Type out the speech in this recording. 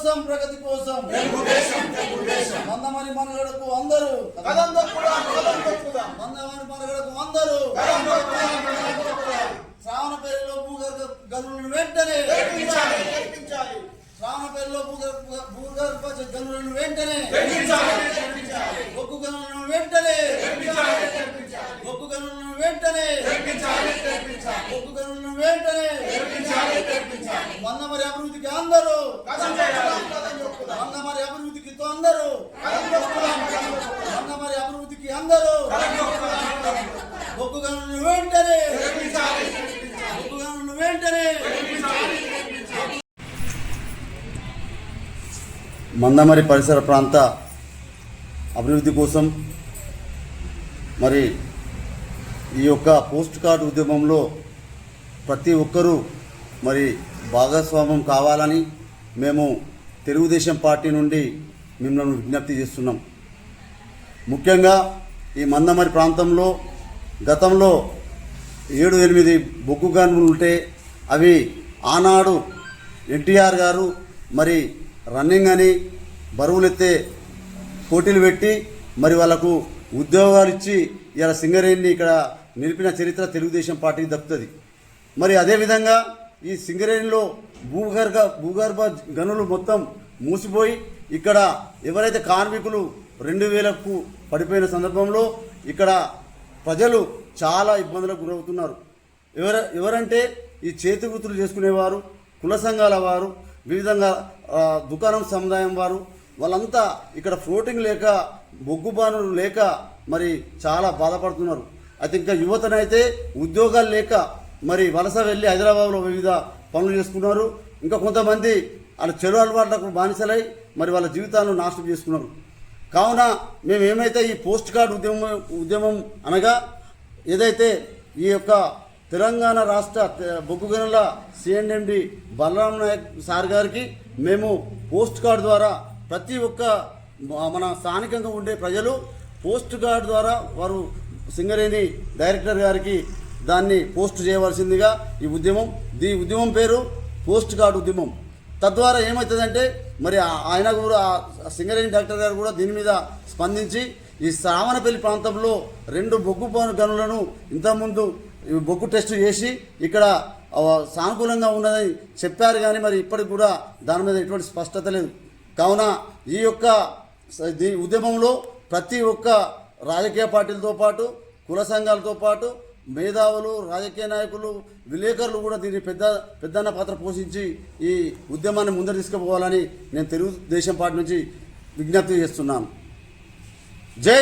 కోసం ప్రగతి కోసం మందమరి మనగడకు అందరూ మందమరి మనగడకు అందరూ శ్రావణ పేరులో భూగర్భ గనులను వెంటనే శ్రావణ పేరులో భూగర్భ గనులను వెంటనే బొగ్గు గనులను వెంటనే బొగ్గు గనులను వెంటనే బొగ్గు గనులను వెంటనే మందమరి అభివృద్ధికి అందరూ మందమరి అభివృద్ధికి అందరూ మందమరి అభివృద్ధికి అందరూ బొగ్గు గనులను వెంటనే బొగ్గు గనులను వెంటనే మందమరి పరిసర ప్రాంత అభివృద్ధి కోసం మరి ఈ యొక్క పోస్ట్ కార్డు ఉద్యమంలో ప్రతి ఒక్కరూ మరి భాగస్వామ్యం కావాలని మేము తెలుగుదేశం పార్టీ నుండి మిమ్మల్ని విజ్ఞప్తి చేస్తున్నాం. ముఖ్యంగా ఈ మందమరి ప్రాంతంలో గతంలో 7-8 బొగ్గు గనులు ఉంటే అవి ఆనాడు ఎన్టీఆర్ గారు మరి రన్నింగ్ అని బరువులెత్తే పోటీలు పెట్టి మరి వాళ్ళకు ఉద్యోగాలు ఇచ్చి ఇలా సింగరేణిని ఇక్కడ నిలిపిన చరిత్ర తెలుగుదేశం పార్టీకి దక్కుతుంది. మరి అదేవిధంగా ఈ సింగరేణిలో భూగర్భ గనులు మొత్తం మూసిపోయి ఇక్కడ ఎవరైతే కార్మికులు 2000కు పడిపోయిన సందర్భంలో ఇక్కడ ప్రజలు చాలా ఇబ్బందులకు గురవుతున్నారు. ఎవరంటే ఈ చేతి వృత్తులు చేసుకునేవారు, కుల సంఘాల వారు, వివిధంగా దుకాణం సముదాయం వారు, వాళ్ళంతా ఇక్కడ ఫ్లోటింగ్ లేక బొగ్గు బానులు లేక మరి చాలా బాధపడుతున్నారు. అయితే ఇంకా యువతనైతే ఉద్యోగాలు లేక మరి వలస వెళ్ళి హైదరాబాద్లో వివిధ పనులు చేసుకున్నారు. ఇంకా కొంతమంది వాళ్ళ చెడు అలవాట్లకు బానిసలై మరి వాళ్ళ జీవితాలను నాశనం చేసుకున్నారు. కావున మేము ఏమైతే ఈ పోస్ట్ కార్డు ఉద్యమం అనగా ఏదైతే ఈ యొక్క తెలంగాణ రాష్ట్ర బొగ్గు గనుల సిఎండి బలరాం నాయక్ సార్ గారికి మేము పోస్ట్ కార్డు ద్వారా ప్రతి ఒక్క మన స్థానికంగా ఉండే ప్రజలు పోస్ట్ కార్డు ద్వారా వారు సింగరేణి డైరెక్టర్ గారికి దాన్ని పోస్ట్ చేయవలసిందిగా ఈ ఉద్యమం పేరు పోస్ట్ కార్డు ఉద్యమం. తద్వారా ఏమవుతుందంటే మరి ఆయన కూడా సింగరేణి డైరెక్టర్ గారు కూడా దీని మీద స్పందించి ఈ శ్రావణపల్లి ప్రాంతంలో 2 బొగ్గు గనులను ఇంతకుముందు బొగ్గు టెస్ట్ చేసి ఇక్కడ సానుకూలంగా ఉన్నదని చెప్పారు. కానీ మరి ఇప్పటికి కూడా దాని మీద ఎటువంటి స్పష్టత లేదు. కావున ఈ యొక్క ఉద్యమంలో ప్రతి ఒక్క రాజకీయ పార్టీలతో పాటు కుల సంఘాలతో పాటు మేధావులు, రాజకీయ నాయకులు, విలేకరులు కూడా దీన్ని పెద్దన్న పాత్ర పోషించి ఈ ఉద్యమాన్ని ముందరు తీసుకుపోవాలని నేను తెలుగుదేశం పార్టీ నుంచి విజ్ఞప్తి చేస్తున్నాను. జై